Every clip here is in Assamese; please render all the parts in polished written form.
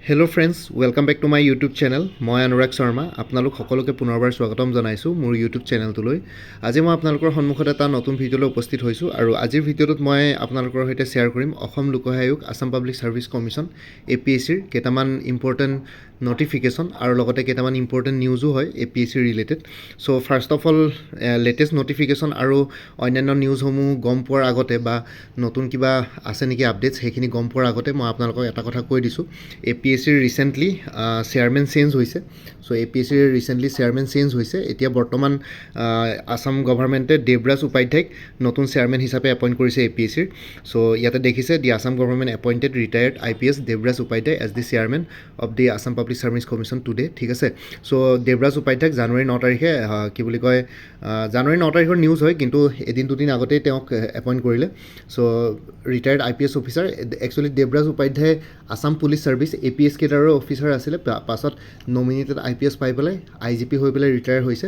Hello' friends, welcome back to my YouTube channel. মই অনুৰাগ শৰ্মা আপোনালোক সকলোকে পুনৰবাৰ স্বাগতম জনাইছোঁ মোৰ ইউটিউব চেনেলটোলৈ। আজি মই আপোনালোকৰ সন্মুখত এটা নতুন ভিডিঅ'লৈ উপস্থিত হৈছোঁ আৰু আজিৰ ভিডিঅ'টোত মই আপোনালোকৰ সৈতে শ্বেয়াৰ কৰিম অসম লোক সেৱা আয়োগ আছাম পাব্লিক ছাৰ্ভিচ কমিশ্যন APSCৰ কেইটামান ইম্পৰ্টেণ্ট নটিফিকেশ্যন আৰু লগতে কেইটামান ইম্পৰ্টেণ্ট নিউজো হয় APSC related. So' first of all latest notification আৰু অন্যান্য নিউজসমূহ গম পোৱাৰ আগতে বা নতুন কিবা আছে নেকি আপডেটছ সেইখিনি গম পোৱাৰ আগতে মই আপোনালোকক এটা কথা কৈ দিছোঁ। APSCৰ ৰিচেণ্টলি চেয়াৰমেন চেঞ্জ হৈছে। চ' APSCৰ ৰিচেণ্টলি চেয়াৰমেন চেঞ্জ হৈছে। এতিয়া বৰ্তমান আছাম গভৰ্ণমেণ্টে দেৱৰাজ উপাধ্যায়ক নতুন চেয়াৰমেন হিচাপে এপইণ্ট কৰিছে APSCৰ। চ' ইয়াতে দেখিছে the Assam government appointed retired IPS Devraj Upadhyay as the chairman of the Assam public service commission today. ঠিক আছে। চ' দেৱৰাজ উপাধ্যায়ক জানুৱাৰী 9 তাৰিখে জানুৱাৰী 9 তাৰিখৰ নিউজ হয়, কিন্তু এদিন দুদিন আগতেই তেওঁক এপইণ্ট কৰিলে। So' retired IPS officer actually Devraj Upadhyay Assam police service APS কেডাৰৰ অফিচাৰ আছিলে, পাছত নমিনেটেড IPS পাই পেলাই IGP হৈ পেলাই ৰিটায়াৰ হৈছে।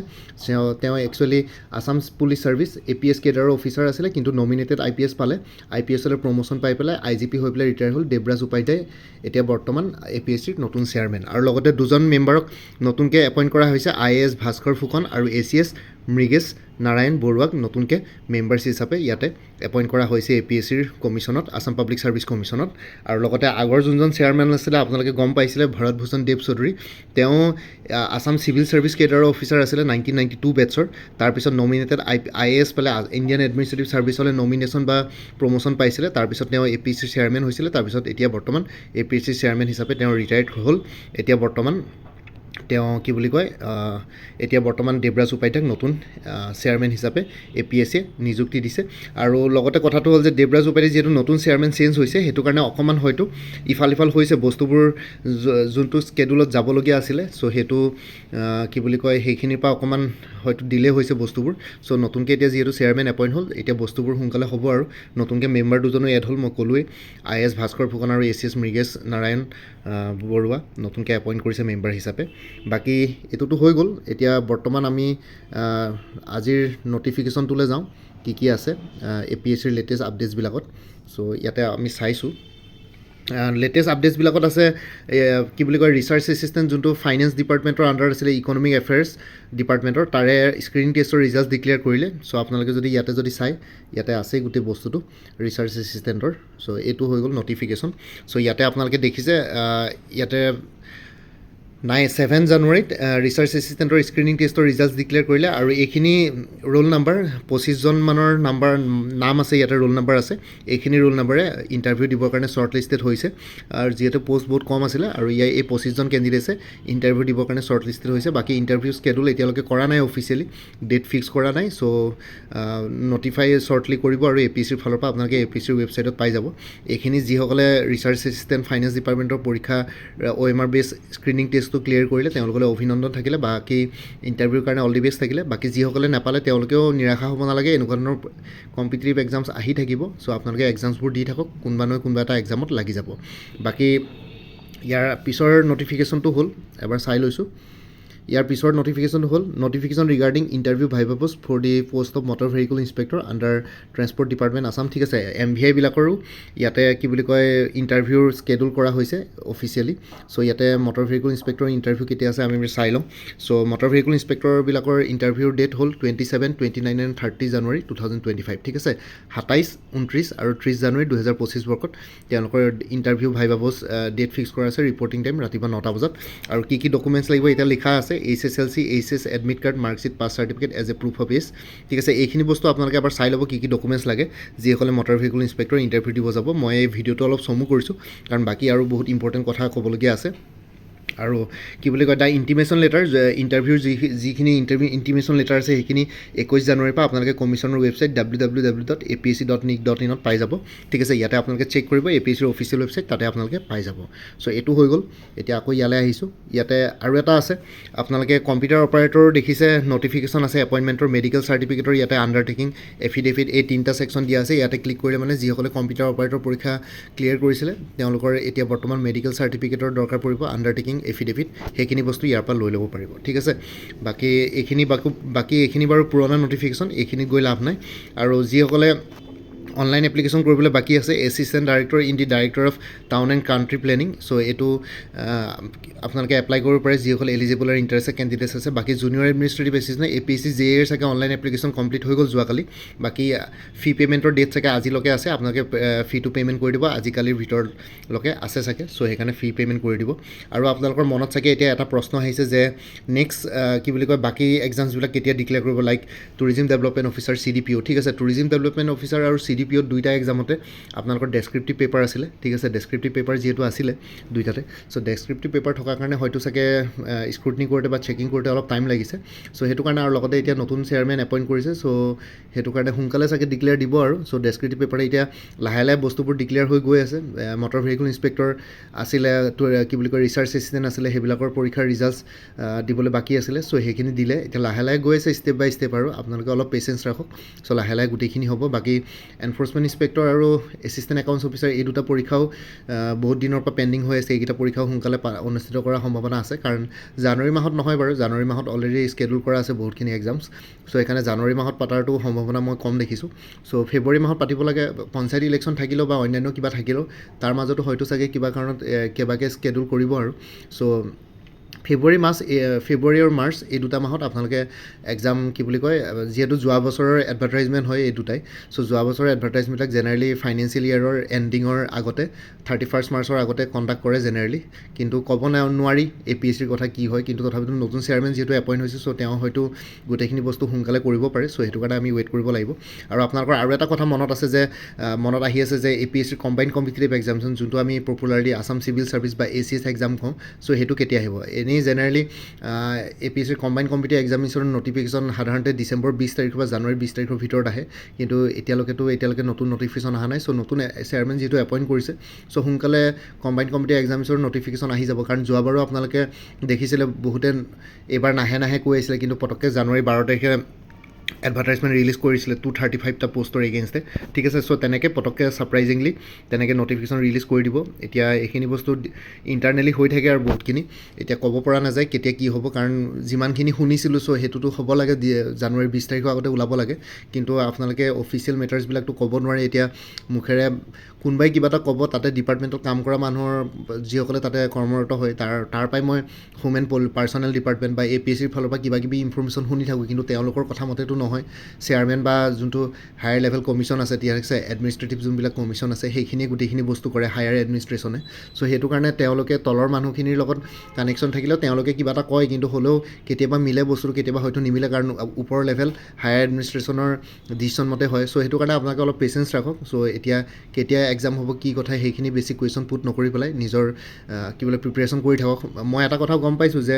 তেওঁ actually Assam police service APS কেডাৰৰ অফিচাৰ আছিলে, কিন্তু নমিনেটেড IPS পালে, IPSলৈ প্ৰমোশ্যন পাই পেলাই IGP হৈ পেলাই ৰিটায়াৰ হ'ল। দেৱৰাজ উপাধ্যায় এতিয়া বৰ্তমান APSCৰ নতুন চেয়াৰমেন। আৰু লগতে দুজন মেম্বাৰক নতুনকৈ এপইণ্ট কৰা হৈছে, IAS ভাস্কৰ ফুকন আৰু ACS মৃগেশ নাৰায়ণ বৰুৱাক নতুনকৈ মেম্বাৰ্ছ হিচাপে ইয়াতে এপইণ্ট কৰা হৈছে APSCৰ কমিশ্যনত, আছাম পাব্লিক ছাৰ্ভিচ কমিশ্যনত। আৰু লগতে আগৰ যোনজন চেয়াৰমেন আছিলে আপোনালোকে গম পাইছিলে, ভৰত ভূষণ দেৱ চৌধুৰী। তেওঁ আছাম চিভিল ছাৰ্ভিচ কেডাৰৰ অফিচাৰ আছিলে 1992 বেটছৰ। তাৰপিছত নমিনেটেড IAS পালে, ইণ্ডিয়ান এডমিনিষ্ট্ৰেটিভ ছাৰ্ভিচলৈ নমিনেশ্যন বা প্ৰমোশ্যন পাইছিলে। তাৰপিছত তেওঁ APSCৰ চেয়াৰমেন হৈছিলে। তাৰপিছত এতিয়া বৰ্তমান APSCৰ চেয়াৰমেন হিচাপে তেওঁ ৰিটায়াৰ্ড হ'ল। এতিয়া বৰ্তমান এতিয়া বৰ্তমান দেৱৰাজ উপাধ্যায়ক নতুন চেয়াৰমেন হিচাপে APSCয়ে নিযুক্তি দিছে। আৰু লগতে কথাটো হ'ল যে দেৱৰাজ উপাধ্যায় যিহেতু নতুন চেয়াৰমেন চেঞ্জ হৈছে, সেইটো কাৰণে অকণমান হয়তো ইফাল সিফাল হৈছে বস্তুবোৰ, যোনটো স্কেডুলত যাবলগীয়া আছিলে। চ' সেইটো সেইখিনিৰ পৰা অকণমান হয়তো ডিলে হৈছে বস্তুবোৰ। চ' নতুনকৈ এতিয়া যিহেতু চেয়াৰমেন এপইণ্ট হ'ল, এতিয়া বস্তুবোৰ সোনকালে হ'ব আৰু নতুনকৈ মেম্বাৰ দুজনো এড হ'ল। মই ক'লোৱেই IAS ভাস্কৰ ফুকন আৰু ACS মৃগেশ নাৰায়ণ বৰুৱা নতুনকৈ এপইণ্ট কৰিছে মেম্বাৰ হিচাপে। বাকী এইটোতো হৈ গ'ল। এতিয়া বৰ্তমান আমি আজিৰ নটিফিকেশ্যনটোলৈ যাওঁ, কি আছে APSCৰ লেটেষ্ট আপডেটছবিলাকত। চ' ইয়াতে আমি চাইছোঁ লেটেষ্ট আপডেটছবিলাকত আছে ৰিচাৰ্চ এছিষ্টেণ্ট, যোনটো ফাইনেন্স ডিপাৰ্টমেণ্টৰ আণ্ডাৰত আছিলে, ইকনমিক এফেয়াৰ্ছ ডিপাৰ্টমেণ্টৰ, তাৰে স্ক্ৰিনিং টেষ্টৰ ৰিজাল্ট ডিক্লেয়াৰ কৰিলে। চ' আপোনালোকে যদি ইয়াতে চাই, ইয়াতে আছেই গোটেই বস্তুটো ৰিচাৰ্চ এছিষ্টেণ্টৰ। চ' এইটো হৈ গ'ল নটিফিকেশ্যন। চ' ইয়াতে আপোনালোকে দেখিছে, ইয়াতে 7 জানুৱাৰীত ৰিচাৰ্চ এছিষ্টেণ্টৰ স্ক্ৰিনিং টেষ্টৰ ৰিজাল্ট ডিক্লেয়াৰ কৰিলে। আৰু এইখিনি ৰোল নাম্বাৰ 25জন মানৰ নাম আছে, ইয়াতে ৰোল নাম্বাৰ আছে। এইখিনি ৰোল নাম্বাৰে ইণ্টাৰভিউ দিবৰ কাৰণে শ্বৰ্ট লিষ্টেড হৈছে। আৰু যিহেতু পষ্ট বহুত কম আছিলে, আৰু এই 25জন কেণ্ডিডেটছে ইণ্টাৰভিউ দিবৰ কাৰণে শ্বৰ্ট লিষ্টেড হৈছে। বাকী ইণ্টাৰভিউ স্কেডুল এতিয়ালৈকে কৰা নাই, অফিচিয়েলি ডেট ফিক্স কৰা নাই। চ' নটিফাই শ্বৰ্টলি কৰিব আৰু APSCৰ ফালৰ পৰা আপোনালোকে APSCৰ ৱেবছাইটত পাই যাব। এইখিনি যিসকলে ৰিচাৰ্চ এছিষ্টেণ্ট ফাইনেন্স ডিপাৰ্টমেণ্টৰ পৰীক্ষা OMR বেছ স্ক্ৰিনিং টেষ্টটো ক্লিয়াৰ কৰিলে তেওঁলোকলৈ অভিনন্দন থাকিলে, বাকী ইণ্টাৰভিউৰ কাৰণে অল দি বেষ্ট থাকিলে। বাকী যিসকলে নাপালে তেওঁলোকেও নিৰাশা হ'ব নালাগে, এনেকুৱা ধৰণৰ কম্পিটিটিভ এক্সামছ আহি থাকিব। চ' আপোনালোকে এক্সামছবোৰ দি থাকক, কোনোবা নহয় কোনোবা এটা এক্সামত লাগি যাব। বাকী ইয়াৰ পিছৰ নটিফিকেশ্যনটো হ'ল, এবাৰ চাই লৈছোঁ। ইয়াৰ পিছৰ নটিফিকেশ্যনটো হ'ল notification regarding interview viva post for the post of motor vehicle inspector under transport department Assam. ঠিক আছে, MVI বিলাকৰো ইয়াতে ইণ্টাৰভিউৰ স্কেডুল কৰা হৈছে অফিচিয়েলি। চ' ইয়াতে মটৰ ভেহিকুল ইনস্পেক্টৰৰ ইণ্টাৰভিউ কেতিয়া আছে আমি চাই লওঁ। চ' মটৰ ভেহিকুল ইনস্পেক্টৰবিলাকৰ ইণ্টাৰভিউৰ ডেট হ'ল 27, 29 and 30 জানুৱাৰী 2025। ঠিক আছে, 27, 29 আৰু 30 জানুৱাৰী 2025 বৰ্ষত তেওঁলোকৰ interview viva post date fix কৰা আছে। ৰিপৰ্টিং টাইম ৰাতিপুৱা 9টা বজাত। আৰু কি ডকুমেণ্টছ লাগিব এতিয়া লিখা আছে, HSLC, HS admit card, marksheet, pass certificate as a proof of age. ঠিক আছে, এইখিনি বস্তু আপোনালোকে এবাৰ চাই ল'ব কি ডকুমেণ্টছ লাগে যিসকলে মটৰ ভেহিকুল ইনস্পেক্টৰ ইণ্টাৰভিউ দিব যাব। মই এই ভিডিঅ'টো অলপ চমু কৰিছোঁ, কাৰণ বাকী আৰু বহুত ইম্পৰ্টেণ্ট কথা ক'বলগীয়া আছে। আৰু দ্য ইণ্টিমেশ্যন লেটাৰ, ইণ্টাৰভিউৰ যিখিনি ইণ্টিমেশ্যন লেটাৰ আছে সেইখিনি 21 জানুৱাৰীৰ পৰা আপোনালোকে কমিশ্যনৰ ৱেবছাইট www.apsc.nic.in ত পাই যাব। ঠিক আছে, ইয়াতে আপোনালোকে চেক কৰিব, APSCৰ অফিচিয়েল ৱেবছাইট, তাতে আপোনালোকে পাই যাব। চ' এইটো হৈ গ'ল। এতিয়া আকৌ ইয়ালৈ আহিছোঁ। ইয়াতে আৰু এটা আছে, আপোনালোকে কম্পিউটাৰ অপাৰেটৰ দেখিছে নটিফিকেশ্যন আছে, এপইণ্টমেণ্টৰ মেডিকেল চাৰ্টিফিকেটৰ ইয়াতে আণ্ডাৰটেকিং এফিডেভিট, এই 3টা ছেকশ্যন দিয়া আছে। ইয়াতে ক্লিক কৰিলে মানে যিসকলে কম্পিউটাৰ অপাৰেটৰ পৰীক্ষা ক্লিয়াৰ কৰিছিলে তেওঁলোকৰ এতিয়া বৰ্তমান মেডিকেল চাৰ্টিফিকেটৰ দৰকাৰ পৰিব, আণ্ডাৰটেকিং এফিডেভিট, সেইখিনি বস্তু ইয়াৰ পৰা লৈ ল'ব পাৰিব। ঠিক আছে, বাকী এইখিনি বাৰু পুৰণা নটিফিকেশ্যন, এইখিনিত গৈ লাভ নাই। আৰু যিসকলে অনলাইন এপ্লিকেশ্যন কৰিবলৈ বাকী আছে assistant director in the director of town and country planning so' এইটো আপোনালোকে এপ্লাই কৰিব পাৰে যিসকল এলিজিবল আৰু ইণ্টাৰেষ্টেড কেণ্ডিডেটছ আছে বাকী জুনিয়ৰ এডমিনিষ্ট্ৰেটিভ এছিষ্টেণ্ট APSC JAৰ চাগে অনলাইন এপ্লিকেশ্যন কমপ্লিট হৈ গ'ল যোৱাকালি বাকী ফি পে'মেণ্টৰ ডেট চাগে আজিলৈকে আছে আপোনালোকে ফিটো পে'মেণ্ট কৰি দিব আজিকালিৰ ভিতৰলৈকে আছে চাগে চ' সেইকাৰণে ফি পে'মেণ্ট কৰি দিব আৰু আপোনালোকৰ মনত চাগে এতিয়া এটা প্ৰশ্ন আহিছে যে নেক্সট কি বুলি কয় বাকী এক্সামছবিলাক কেতিয়া ডিক্লেয়াৰ কৰিব like tourism development officer CDPO ঠিক আছে টুৰিজিম ডেভেলপমেণ্ট অফিচাৰ আৰু CDPO দুইটা এক্সামতে আপোনালোকৰ ডেছক্ৰিপটিভ পেপাৰ আছিলে ঠিক আছে ডেছক্ৰিপটিভ পেপাৰ যিহেতু আছিলে দুইটাতে চ' ডেছক্ৰিপটিভ পেপাৰ থকাৰ কাৰণে হয়তো চাগে স্ক্ৰুটনি কৰোঁতে বা চেকিং কৰোঁতে অলপ টাইম লাগিছে চ' সেইটো কাৰণে আৰু লগতে এতিয়া নতুন চেয়াৰমেন এপইণ্ট কৰিছে চ' সেইটো কাৰণে সোনকালে চাগে ডিক্লেয়াৰ দিব আৰু চ' ডেছক্ৰিপটিভ পেপাৰে এতিয়া লাহে লাহে বস্তুবোৰ ডিক্লেয়াৰ হৈ গৈ আছে মটৰ ভেহিকুল ইনস্পেক্টৰ আছিলে কি বুলি কয় ৰিচাৰ্চ এছিষ্টেণ্ট আছিলে সেইবিলাকৰ পৰীক্ষাৰ ৰিজাল্টছ দিবলৈ বাকী আছিলে চ' সেইখিনি দিলে এতিয়া লাহে লাহে গৈ আছে ষ্টেপ বাই ষ্টেপ আৰু আপোনালোকে অলপ পেচেঞ্চ ৰাখক চ' লাহে লাহে গোটেইখিনি হ'ব বাকী এনফৰ্চমেণ্ট ইনস্পেক্টৰ আৰু এছিষ্টেণ্ট একাউণ্টছ অফিচাৰ এই দুটা পৰীক্ষাও বহুত দিনৰ পৰা পেণ্ডিং হৈ আছে এইকেইটা পৰীক্ষাও সোনকালে অনুষ্ঠিত কৰাৰ সম্ভাৱনা আছে কাৰণ জানুৱাৰী মাহত নহয় বাৰু জানুৱাৰী মাহত অলৰেডি স্কেডুল কৰা আছে বহুতখিনি এক্সামছ চ' সেইকাৰণে জানুৱাৰী মাহত পাতাৰটো সম্ভাৱনা মই কম দেখিছোঁ চ' ফেব্ৰুৱাৰী মাহত পাতিব লাগে পঞ্চায়ত ইলেকশ্যন থাকিলেও বা অন্যান্য কিবা থাকিলেও তাৰ মাজতো হয়তো চাগে কিবা কাৰণত কেইবাকৈ স্কেডুল কৰিব আৰু চ' ফেব্ৰুৱাৰী আৰু মাৰ্চ এই দুটা মাহত আপোনালোকে এক্সাম কি বুলি কয় যিহেতু যোৱা বছৰৰ এডভাৰটাইজমেণ্ট হয় এই দুটাই চ' যোৱা বছৰৰ এডভাৰটাইজমেণ্টবিলাক জেনেৰেলি ফাইনেন্সিয়েল ইয়েৰৰ এণ্ডিঙৰ আগতে 31 মাৰ্চৰ আগতে কণ্ডাক্ট কৰে জেনেৰেলি কিন্তু ক'ব নোৱাৰি APSCৰ কথা কি হয় কিন্তু তথাপিতো নতুন চেয়াৰমেন যিহেতু এপইণ্ট হৈছে চ' তেওঁ হয়তো গোটেইখিনি বস্তু সোনকালে কৰিব পাৰে চ' সেইটো কাৰণে আমি ৱেইট কৰিব লাগিব আৰু আপোনালোকৰ আৰু এটা কথা মনত আছে যে মনত আহি আছে যে APSCৰ কম্বাইণ্ড কম্পিটিটিভ এক্সামছন যোনটো আমি পপুলাৰলি আছাম চিভিল ছাৰ্ভিচ বা ACS এক্সাম কওঁ চ' সেইটো কেতিয়া আহিব এনেই জেনেৰেলি APSCৰ কম্বাইণ্ড কম্পিটিটিভ এক্সামিনেশ্যনৰ নটিফিকেশ্যন সাধাৰণতে ডিচেম্বৰ 20 তাৰিখ বা জানুৱাৰী 20 তাৰিখৰ ভিতৰত আহে কিন্তু এতিয়ালৈকে নতুন নটিফিকেশ্যন অহা নাই চ' নতুন চেয়াৰমেন যিহেতু এপইণ্ট কৰিছে চ' সোনকালে কম্বাইণ্ড কম্পিটিটিভ এক্সামিনেশ্যনৰ নটিফিকেশ্যন আহি যাব কাৰণ যোৱাবাৰো আপোনালোকে দেখিছিলে বহুতে এইবাৰ নাহে কৈ আছিলে কিন্তু পটককৈ জানুৱাৰী 12 তাৰিখে এডভাৰটাইজমেণ্ট ৰিলিজ কৰিছিলে 235টা পোষ্টৰ এগেইনষ্টে ঠিক আছে চ' তেনেকৈ পটককৈ ছাৰপ্ৰাইজিংলি তেনেকৈ নটিফিকেশ্যন ৰিলিজ কৰি দিব এতিয়া এইখিনি বস্তু ইণ্টাৰনেলি হৈ থাকে আৰু বহুতখিনি এতিয়া ক'ব পৰা নাযায় কেতিয়া কি হ'ব কাৰণ যিমানখিনি শুনিছিলোঁ চ' সেইটোতো হ'ব লাগে জানুৱাৰী 20 তাৰিখৰ আগতে ওলাব লাগে কিন্তু আপোনালোকে অফিচিয়েল মেটাৰ্ছবিলাকতো ক'ব নোৱাৰে এতিয়া মুখেৰে কোনোবাই কিবা এটা ক'ব তাতে ডিপাৰ্টমেণ্টত কাম কৰা মানুহৰ যিসকলে তাতে কৰ্মৰত হয় তাৰ পৰাই মই হোম এণ্ড পাৰ্চনেল ডিপাৰ্টমেণ্ট বা APSCৰ ফালৰ পৰা কিবা কিবি ইনফৰ্মেশ্যন শুনি থাকোঁ কিন্তু তেওঁলোকৰ কথা মতেতো নহয় চেয়াৰমেন বা যোনটো হায়াৰ লেভেল কমিশ্যন আছে TRX এডমিনিষ্ট্ৰেটিভ যোনবিলাক কমিশ্যন আছে সেইখিনিয়ে গোটেইখিনি বস্তু কৰে হায়াৰ এডমিনিষ্ট্ৰেশ্যনে চ' সেইটো কাৰণে তেওঁলোকে তলৰ মানুহখিনিৰ লগত কানেকশ্যন থাকিলেও তেওঁলোকে কিবা এটা কয় কিন্তু হ'লেও কেতিয়াবা মিলে বস্তুটো কেতিয়াবা হয়তো নিমিলে কাৰণ ওপৰৰ লেভেল হায়াৰ এডমিনিষ্ট্ৰেশ্যনৰ ডিচিশ্যন মতে হয় চ' সেইটো কাৰণে আপোনালোকে অলপ পেচেঞ্চ ৰাখক চ' এতিয়া কেতিয়া এক্সাম হ'ব কি কথা সেইখিনি বেছি কুৱেশ্যন পুট নকৰি পেলাই নিজৰ কি বোলে প্ৰিপেৰেশ্যন কৰি থাকক মই এটা কথা গম পাইছোঁ যে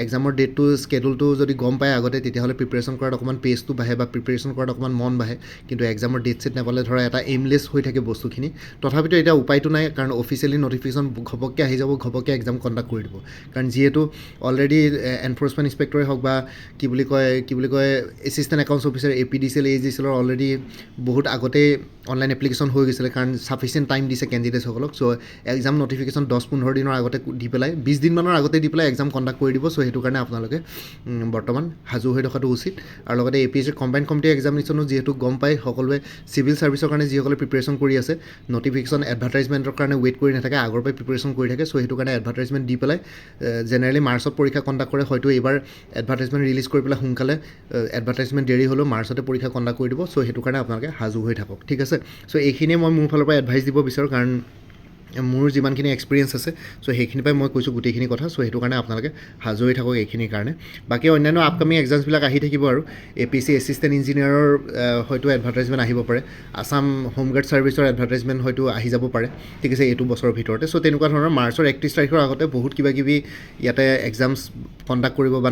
এক্সামৰ ডেটটো স্কেডুলটো যদি গম পায় আগতে তেতিয়াহ'লে প্ৰিপেৰেশ্যন কৰাত অকণমান পেজটো বাঢ়ে বা প্ৰিপেৰেশ্যন কৰাত অকণমান মন বাঢ়ে কিন্তু এক্সামৰ ডেট ছেট নাপালে ধৰা এটা এইমলেছ হৈ থাকে বস্তুখিনি তথাপিতো এতিয়া উপায়টো নাই কাৰণ অফিচিয়েলি নটিফিকেশ্যন ঘপককৈ আহি যাব ঘপককৈ এক্সাম কণ্ডাক্ট কৰি দিব কাৰণ যিহেতু অলৰেডি এনফৰ্চমেণ্ট ইনস্পেক্টৰে হওক বা কি বুলি কয় এছিষ্টেণ্ট একাউণ্টছ অফিচাৰ APDCL AGCLৰ অলৰেডি বহুত আগতেই অনলাইন এপ্লিকেশ্যন হৈ গৈছিলে কাৰণ ছাফিচিয়েণ্ট টাইম দিছে কেণ্ডিডেটসকলক চ' এক্সাম নটিফিকেশ্যন 10-15 দিনৰ আগতে দি পেলাই 20 দিনমানৰ আগতে দি পেলাই এক্সাম কণ্ডাক্ট কৰি দিব চ' সেইটো কাৰণে আপোনালোকে বৰ্তমান সাজু হৈ থকাটো উচিত আৰু লগতে APSCৰ কম্বাইণ্ড কম্পিটিটিভ এক্সামিনেশ্যনো যিহেতু গম পায় সকলোৱে চিভিল ছাৰ্ভিচৰ কাৰণে যিসকলে প্ৰিপেৰেশ্যন কৰি আছে নটিফিকেশ্যন এডভাৰটাইজমেণ্টৰ কাৰণে ৱেইট কৰি নাথাকে আগৰ পৰাই প্ৰিপেৰেশ্যন কৰি থাকে চ' সেইটো কাৰণে এডভাৰটাইজমেণ্ট দি পেলাই জেনেৰেলি মাৰ্চত পৰীক্ষা কণ্ডাক্ট কৰে হয়তো এইবাৰ এডভাৰটাইজমেণ্ট ৰিলিজ কৰি পেলাই সোনকালে এডভাৰটাইজমেণ্ট দেৰি হ'লেও মাৰ্চতে পৰীক্ষা কণ্ডাক্ট কৰি দিব চ' সেইটো কাৰণে আপোনালোকে সাজু হৈ থাকক ঠিক আছে চ' এইখিনিয়ে মই মোৰ ফালৰ পৰা এডভাইচ দিব বিচাৰোঁ কাৰণ মোৰ যিমানখিনি এক্সপিৰিয়েঞ্চ আছে চ' সেইখিনিৰ পৰাই মই কৈছোঁ গোটেইখিনি কথা চ' সেইটো কাৰণে আপোনালোকে সাজু হৈ থাকক এইখিনিৰ কাৰণে বাকী অন্যান্য আপকামিং এক্সামছবিলাক আহি থাকিব আৰু APSC এছিষ্টেণ্ট ইঞ্জিনিয়াৰৰ হয়তো এডভাৰটাইজমেণ্ট আহিব পাৰে আছাম হোমগাৰ্ড ছাৰ্ভিচৰ এডভাৰটাইজমেণ্ট হয়তো আহি যাব পাৰে ঠিক আছে এইটো বছৰৰ ভিতৰতে চ' তেনেকুৱা ধৰণৰ মাৰ্চৰ 31 তাৰিখৰ আগতে বহুত কিবাকিবি ইয়াতে এক্সামছ কণ্ডাক্ট কৰিব বা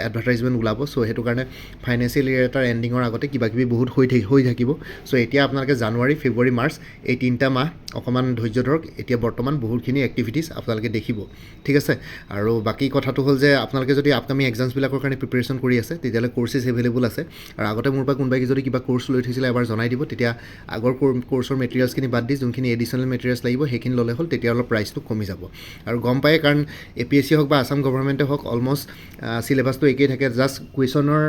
এডভাৰটাইজমেণ্ট ওলাব চ' সেইটো কাৰণে ফাইনেন্সিয়েল ইয়েৰ এটাৰ এণ্ডিঙৰ আগতে কিবাকিবি বহুত হৈ থাকিব চ' এতিয়া আপোনালোকে জানুৱাৰী ফেব্ৰুৱাৰী মাৰ্চ এই 3টা মাহ অকণমান ধৈৰ্য ধৰক এতিয়া বৰ্তমান বহুতখিনি এক্টিভিটিছ আপোনালোকে দেখিব ঠিক আছে আৰু বাকী কথাটো হ'ল যে আপোনালোকে যদি আপকামিং এক্সামছবিলাকৰ কাৰণে প্ৰিপেৰেশ্যন কৰি আছে তেতিয়াহ'লে কোৰ্চেছ এভেইলেবল আছে আৰু আগতে মোৰ পৰা কোনোবাই যদি কিবা কোৰ্চ লৈ থৈছিলে এবাৰ জনাই দিব তেতিয়া আগৰ কোৰ্চৰ মেটেৰিয়েলছখিনি বাদ দি যোনখিনি এডিশ্যনেল মেটেৰিয়েলছ লাগিব সেইখিনি ল'লে হ'ল তেতিয়া অলপ প্ৰাইচটো কমি যাব আৰু গম পায় কাৰণ APSC হওক বা আসাম গভৰ্ণমেণ্টে হওক অলমষ্ট চিলেবাছটো একেই থাকে জাষ্ট কুৱেশ্যনৰ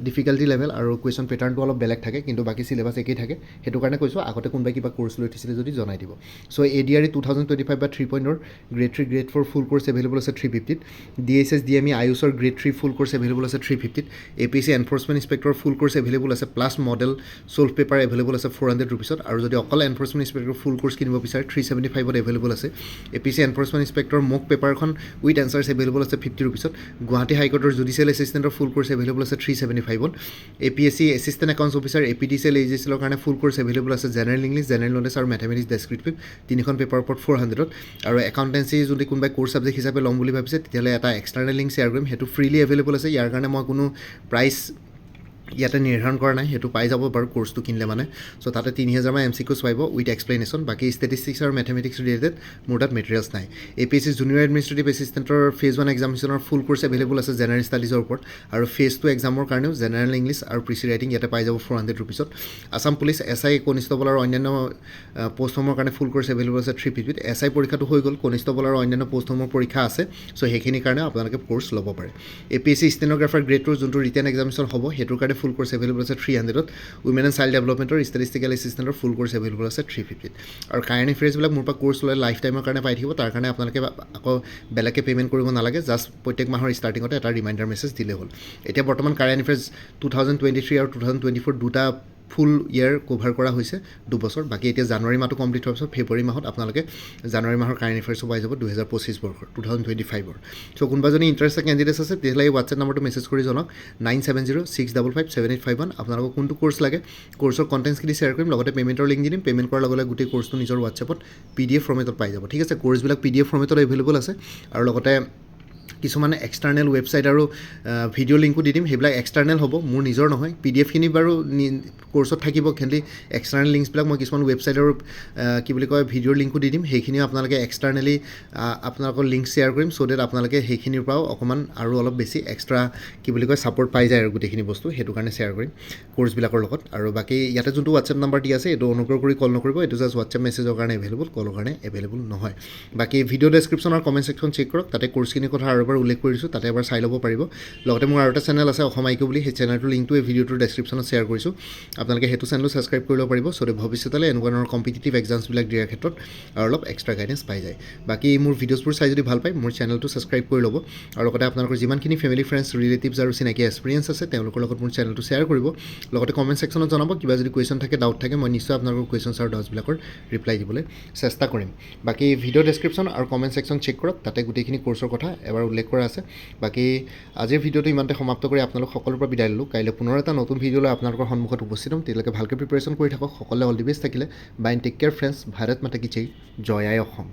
ডিফিকাল্টি লেভেল আৰু কুৱেশ্যন পেটাৰ্ণটো অলপ বেলেগ থাকে কিন্তু বাকী চিলেবাছ একেই থাকে সেইটো কাৰণে কৈছোঁ আগতে কোনোবাই কিবা কোৰ্চ লৈ থৈছিলে যদি জনাই দিব চ' ADRE 2025 বা 3.0 গ্ৰেড 3 গ্ৰেড 4 ফুল কোৰ্চ এভেইলেবল আছে 350 DSS DME আয়ুষৰ গ্ৰেড 3 ফুল কোৰ্চ এভেইলেবল আছে 350 APSC এনফৰ্চমেণ্ট ইনস্পেক্টৰ ফুল কোৰ্চ এভেইলেবল আছে plus model solve paper available আছে 400 ৰুপিছত আৰু যদি অকল এনফৰ্চমেণ্ট ইনস্পেক্টৰ ফুল কোৰ্চ কিনিব বিচাৰে 375ত এভেইলেবল আছে APSC এনফৰ্চমেণ্ট ইনস্পেক্টৰ মক পেপাৰখন উইথ এনচাৰ্ছ এভেইলেবল আছে 50 ৰুপিছত Guwahati হাইকোৰ্টৰ judicial এছিষ্টেণ্টৰ full course available আছে 375ত APSC assistant accounts officer APDCL AGCLৰ কাৰণে ফুল কোৰ্চ এভেইলেবল আছে জেনেৰেল ইংলিছ জেনেৰেল নলেজ আৰু মেথমেটিক্স ডেছক্ৰিপটিভ তিনিখন পেপাৰৰ ওপৰত 400ত আৰু একাউণ্টেঞ্চি যদি কোনোবাই কোৰ্চ ছাবজেক্ট হিচাপে ল'ম বুলি ভাবিছে তেতিয়াহ'লে এটা এক্সটাৰ্নেল লিংক শ্বেয়াৰ কৰিম সেইটো ফ্ৰীলি এভেইলেবল আছে ইয়াৰ কাৰণে মই কোনো প্ৰাইচ ইয়াতে নিৰ্ধাৰণ কৰা নাই সেইটো পাই যাব বাৰু কোৰ্চটো কিনিলে মানে চ' তাতে 3000 মান MCQs পাব উইথ এক্সপ্লেনেশ্যন বাকী ষ্টেটিষ্টিক্স আৰু মেথমেটিক্স ৰিলেটেড মোৰ তাত মেটেৰিয়েলছ নাই APSC জুনিয়ৰ এডমিনিষ্ট্ৰেটিভ এছিষ্টেণ্টৰ ফেজ 1 এক্সামিনেশ্যনৰ ফুল কোৰ্চ এভেইলেবল আছে জেনেৰেল ষ্টাডিজৰ ওপৰত আৰু ফেজ 2 এক্সামৰ কাৰণেও জেনেৰেল ইংলিছ আৰু প্ৰিচি ৰাইটিং ইয়াতে পাই যাব 400 ৰুপিছত আছাম পুলিচ SI কনিষ্টবল আৰু অন্যান্য পোষ্টসমূহৰ কাৰণে ফুল কোৰ্চ এভেইলেবল আছে 350 SI পৰীক্ষাটো হৈ গ'ল কনিষ্টবল আৰু অন্যান্য পোষ্টসমূহৰ পৰীক্ষা আছে চ' সেইখিনিৰ কাৰণে আপোনালোকে কোৰ্চ ল'ব পাৰে APSC ষ্টেনগ্ৰাফাৰ গ্ৰেড 2 যোনটো ৰিটেন এক্সামিনেশ্যন হ'ব সেইটোৰ কাৰণে ফুল কোৰ্চ এভেইলেবল আছে 300ত উইমেন এণ্ড চাইল্ড ডেভেলপমেণ্টৰ ষ্টেটিষ্টিকেল এছিষ্টেণ্টৰ ফুল কোৰ্চ এভেইলেবল আছে 350ত আৰু কাৰেণ্ট এফেয়াৰ্ছবিলাক মোৰ পৰা কোৰ্চ ল'লে লাইফ টাইমৰ কাৰণে পাই থাকিব তাৰ কাৰণে আপোনালোকে আকৌ বেলেগকৈ পে'মেণ্ট কৰিব নালাগে জাষ্ট প্ৰত্যেক মাহৰ ষ্টাৰ্টিঙতে এটা ৰিমাইণ্ডাৰ মেছেজ দিলে হ'ল এতিয়া বৰ্তমান কাৰেণ্ট এফেয়াৰ্ছ 2023 আৰু 2024 দুটা ফুল ইয়েৰ কভাৰ কৰা হৈছে 2 বছৰ বাকী এতিয়া জানুৱাৰী মাহটো কমপ্লিট হোৱাৰ পিছত ফেব্ৰুৱাৰী মাহত আপোনালোকে জানুৱাৰী মাহৰ কাৰেণ্ট এফেয়াৰ্ছো পাই যাব 2025 বৰ্ষৰ 2025ৰ চ' কোনোবা যদি ইণ্টাৰেষ্টেড কেণ্ডিডেটছ আছে তেতিয়াহ'লে এই হোৱাটছএপ নম্বৰটো মেছেজ কৰি জনাওক 9706557851 আপোনালোকক কোনটো কোৰ্চ লাগে কোৰ্চৰ কণ্টেণ্টছখিনি শ্বেয়াৰ কৰিম লগতে পে'মেণ্টৰ লিংক দি দিম পে'মেণ্ট কৰাৰ লগে লগে গোটেই কোৰ্চটো নিজৰ হোৱাটছএপত PDF ফৰ্মেটত পাই যাব ঠিক আছে কোৰ্চবিলাক PDF ফৰ্মেটত এভেইলেবল আছে আৰু লগতে কিছুমান এক্সটাৰ্নেল ৱেবছাইট আৰু ভিডিঅ' লিংকো দি দিম সেইবিলাক এক্সটাৰ্নেল হ'ব মোৰ নিজৰ নহয় PDFখিনি বাৰু কোৰ্চত থাকিব কিন্তু এক্সটাৰ্নেল লিংকছবিলাক মই কিছুমান ৱেবছাইট আৰু কি বুলি কয় ভিডিঅ'ৰ লিংকো দি দিম সেইখিনিও আপোনালোকে এক্সটাৰ্নেলি আপোনালোকৰ লিংক শ্বেয়াৰ কৰিম চ' ডেট আপোনালোকে সেইখিনিৰ পৰাও অকণমান আৰু অলপ বেছি এক্সট্ৰা কি বুলি কয় ছাপৰ্ট পাই যায় আৰু গোটেইখিনি বস্তু সেইটো কাৰণে শ্বেয়াৰ কৰিম কোৰ্চবিলাকৰ লগত আৰু বাকী ইয়াতে যোনটো হোৱাটছএপ নাম্বাৰ দি আছে এইটো অনুগ্ৰহ কৰি কল নকৰিব এইটো জাষ্ট হোৱাটছএপ মেছেজৰ কাৰণে এভেইলেবল কলৰ কাৰণে এভেইলেবল নহয় বাকী ভিডিঅ' ডেছক্ৰিপশ্যন আৰু কমেণ্ট ছেকশ্যন চেক কৰক তাতে কোৰ্চখিনিৰ কথা আৰু এবাৰ উল্লেখ কৰিছোঁ তাতে এবাৰ চাই ল'ব পাৰিব লগতে মোৰ আৰু এটা চেনেল আছে অসম আইকিউ বুলি সেই চেনেলটোৰ লিংকটো এই ভিডিঅ'টোৰ ডেছক্ৰিপশ্যনত শ্বেয়াৰ কৰিছোঁ আপোনালোকে সেইটো চেনেলো ছাবস্ক্ৰাইব কৰি ল'ব পাৰিব চ' ভৱিষ্যতলৈ এনেকুৱা ধৰণৰ কম্পিটিটিভ এক্সামছবিলাক দিয়াৰ ক্ষেত্ৰত আৰু অলপ এক্সট্ৰা গাইডেঞ্চ পাই যায় বাকী মোৰ ভিডিঅ'ছবোৰ চাই যদি ভাল পায় মোৰ চেনেলটো ছাবস্ক্ৰাইব কৰি ল'ব আৰু লগতে আপোনালোকৰ যিমানখিনি ফেমিলি ফ্ৰেণ্ডছ ৰিলেটিভছ আৰু চিনাকি এক্সপিৰিয়েঞ্চ আছে তেওঁলোকৰ লগত মোৰ চেনেলটো শ্বেয়াৰ কৰিব লগতে কমেণ্ট ছেকশ্যনত জনাব কিবা যদি কুৱেশ্যন থাকে ডাউট থাকে মই নিশ্চয় আপোনালোকৰ কুৱেশ্যনছ আৰু ডাউটছবিলাকৰ ৰিপ্লাই দিবলৈ চেষ্টা কৰিম বাকী ভিডিঅ' ডেছক্ৰিপশ্যন আৰু কমেণ্ট ছেকশ্যন চেক কৰক তাতে গোটেইখিনি কোৰ্চৰ কথা এবাৰ উল্লেখ কৰা আছে বাকী আজিৰ ভিডিঅ'টো ইমানতে সমাপ্ত কৰি আপোনালোক সকলোৰ পৰা বিদায় ল'লোঁ কাইলৈ পুনৰ এটা নতুন ভিডিঅ' লৈ আপোনালোকৰ সন্মুখত উপস্থিত হ'ম তেতিয়ালৈকে ভালকৈ প্ৰিপেৰেশ্যন কৰি থাকক সকলোৱে অল দি বেষ্ট থাকিলে bye take care friends Bharat মাতা কি জয় জয় আই অসম